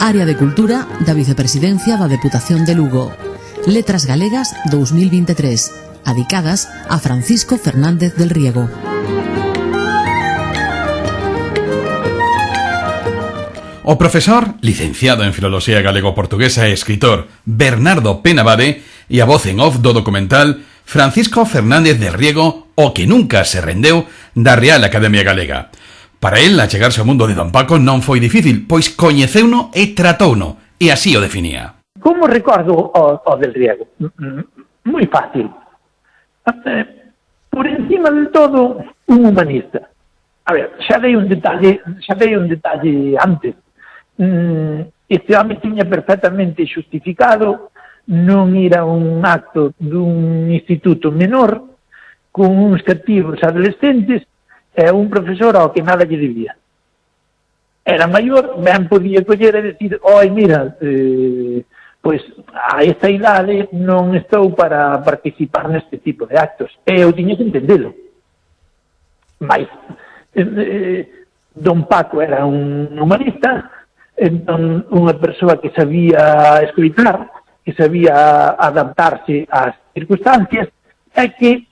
Área de Cultura da Vicepresidencia da Deputación de Lugo. Letras Galegas 2023, adicadas a Francisco Fernández del Riego. O profesor, licenciado en Filoloxía Galego-Portuguesa e escritor Bernardo Penabade e a voz en off do documental Francisco Fernández del Riego, o que nunca se rendeu, da Real Academia Galega. Para el, achegarse ao mundo de Don Paco non foi difícil, pois coñeceuno e tratouno, e así o definía. Como recordo o del Riego? Moi fácil. Por encima de todo, un humanista. A ver, xa dei un detalle antes. Este home tiña perfectamente xustificado non ir a un acto dun instituto menor con uns cativos adolescentes e un profesor ao que nada lle debía. Era maior, ben podía coller e decir, oi, mira, pois a esta idade non estou para participar neste tipo de actos. E eu tiña que entendelo. Mas Don Paco era un humanista, entón unha persoa que sabía escoitar, que sabía adaptarse ás circunstancias, e que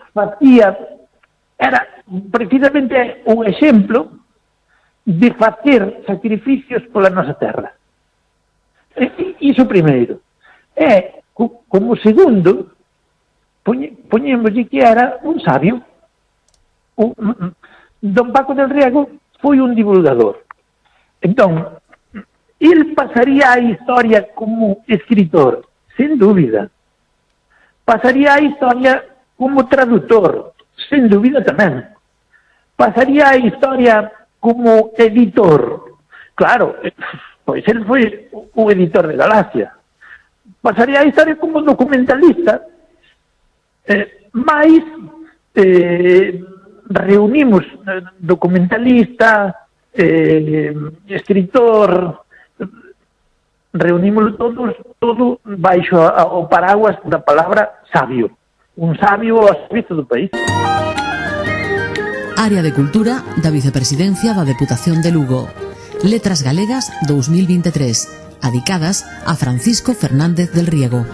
era precisamente un exemplo de facer sacrificios pola nosa terra. Iso primeiro. E, como segundo, poñémoslle que era un sabio. Don Paco del Riego foi un divulgador. Entón, el pasaría a historia como escritor, sen dúbida. Pasaría a historia como traductor, sen dúbida tamén. Pasaría a historia como editor. Claro, pois el foi o editor de Galaxia. Pasaría a historia como documentalista. Mais reunimos documentalista, escritor, reunimos todo baixo o paraguas da palabra sabio. Un sabio ao servizo do país. Área de Cultura da Vicepresidencia da Deputación de Lugo. Letras Galegas 2023, adicadas a Francisco Fernández del Riego.